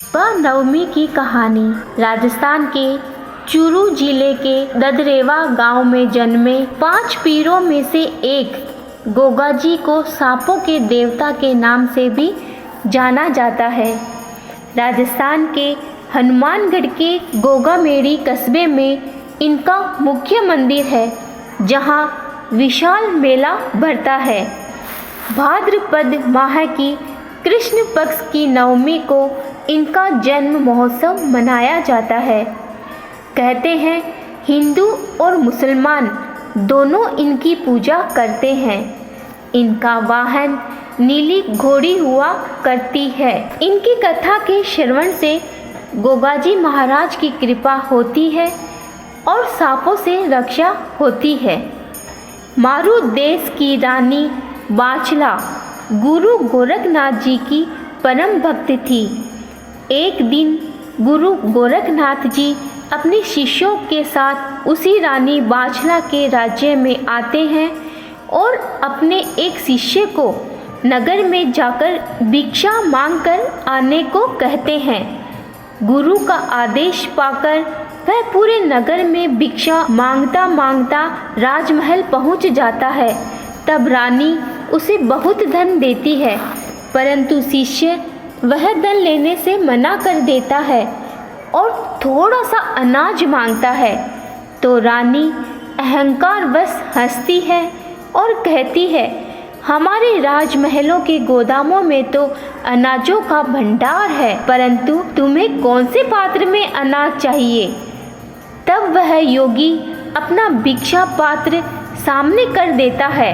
वह नवमी की कहानी राजस्थान के चूरू जिले के ददरेवा गांव में जन्मे 5 पीरों में से एक गोगा जी को सांपों के देवता के नाम से भी जाना जाता है। राजस्थान के हनुमानगढ़ के गोगामेड़ी कस्बे में इनका मुख्य मंदिर है, जहां विशाल मेला भरता है। भाद्रपद माह की कृष्ण पक्ष की नवमी को इनका जन्म महोत्सव मनाया जाता है। कहते हैं हिंदू और मुसलमान दोनों इनकी पूजा करते हैं। इनका वाहन नीली घोड़ी हुआ करती है। इनकी कथा के श्रवण से गोगाजी महाराज की कृपा होती है और सांपों से रक्षा होती है। मारू देश की रानी बाछला गुरु गोरखनाथ जी की परम भक्त थी। एक दिन गुरु गोरखनाथ जी अपने शिष्यों के साथ उसी रानी बाछला के राज्य में आते हैं और अपने एक शिष्य को नगर में जाकर भिक्षा मांगकर आने को कहते हैं। गुरु का आदेश पाकर वह पूरे नगर में भिक्षा मांगता मांगता राजमहल पहुंच जाता है। तब रानी उसे बहुत धन देती है, परंतु शिष्य वह धन लेने से मना कर देता है और थोड़ा सा अनाज मांगता है। तो रानी अहंकारवश हंसती है और कहती है, हमारे राजमहलों के गोदामों में तो अनाजों का भंडार है, परंतु तुम्हें कौन से पात्र में अनाज चाहिए। तब वह योगी अपना भिक्षा पात्र सामने कर देता है।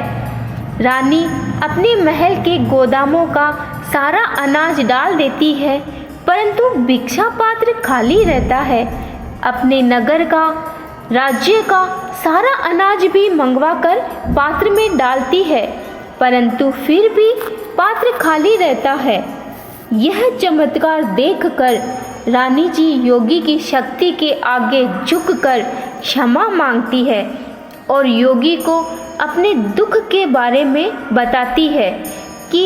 रानी अपने महल के गोदामों का सारा अनाज डाल देती है, परंतु भिक्षा पात्र खाली रहता है। अपने नगर का, राज्य का सारा अनाज भी मंगवाकर पात्र में डालती है, परंतु फिर भी पात्र खाली रहता है। यह चमत्कार देखकर रानी जी योगी की शक्ति के आगे झुककर क्षमा मांगती है और योगी को अपने दुख के बारे में बताती है कि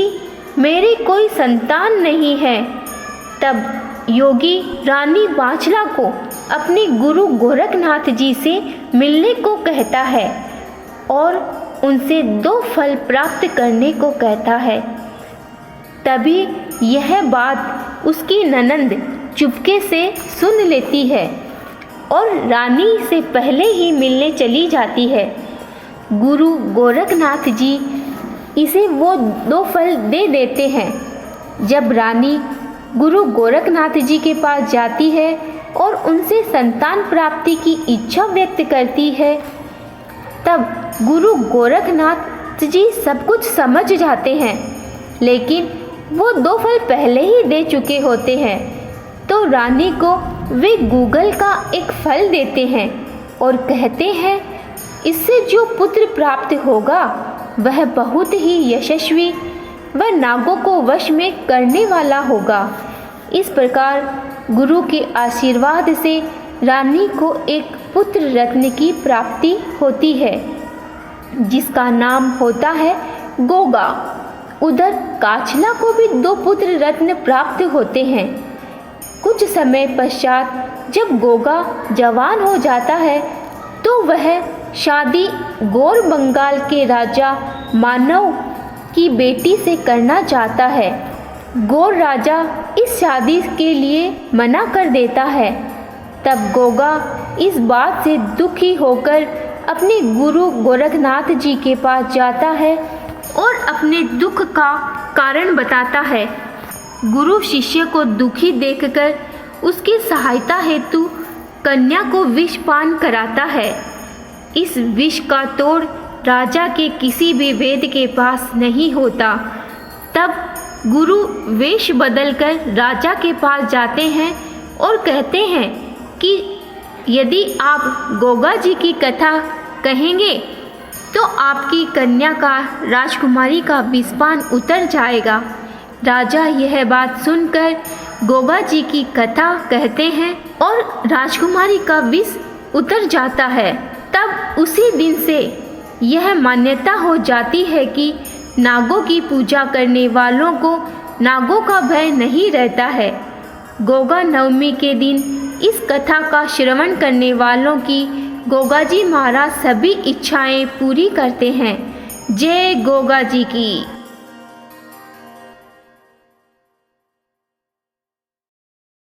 मेरी कोई संतान नहीं है। तब योगी रानी बाछला को अपने गुरु गोरखनाथ जी से मिलने को कहता है और उनसे 2 फल प्राप्त करने को कहता है। तभी यह बात उसकी ननंद चुपके से सुन लेती है और रानी से पहले ही मिलने चली जाती है। गुरु गोरखनाथ जी इसे वो 2 फल दे देते हैं। जब रानी गुरु गोरखनाथ जी के पास जाती है और उनसे संतान प्राप्ति की इच्छा व्यक्त करती है, तब गुरु गोरखनाथ जी सब कुछ समझ जाते हैं, लेकिन वो 2 फल पहले ही दे चुके होते हैं। तो रानी को वे गूगल का एक फल देते हैं और कहते हैं, इससे जो पुत्र प्राप्त होगा वह बहुत ही यशस्वी व नागों को वश में करने वाला होगा। इस प्रकार गुरु के आशीर्वाद से रानी को एक पुत्र रत्न की प्राप्ति होती है, जिसका नाम होता है गोगा। उधर काछला को भी 2 पुत्र रत्न प्राप्त होते हैं। कुछ समय पश्चात जब गोगा जवान हो जाता है तो वह शादी गौर बंगाल के राजा मानव की बेटी से करना चाहता है। गौर राजा इस शादी के लिए मना कर देता है। तब गोगा इस बात से दुखी होकर अपने गुरु गोरखनाथ जी के पास जाता है और अपने दुख का कारण बताता है। गुरु शिष्य को दुखी देखकर उसकी सहायता हेतु कन्या को विष पान कराता है। इस विष का तोड़ राजा के किसी भी वेद के पास नहीं होता। तब गुरु वेश बदलकर राजा के पास जाते हैं और कहते हैं कि यदि आप गोगा जी की कथा कहेंगे तो आपकी कन्या का, राजकुमारी का विषपान उतर जाएगा। राजा यह बात सुनकर गोगा जी की कथा कहते हैं और राजकुमारी का विष उतर जाता है। तब उसी दिन से यह मान्यता हो जाती है कि नागों की पूजा करने वालों को नागों का भय नहीं रहता है गोगा नवमी के दिन इस कथा का श्रवण करने वालों की गोगा जी महाराज सभी इच्छाएं पूरी करते हैं। जय गोगा जी की।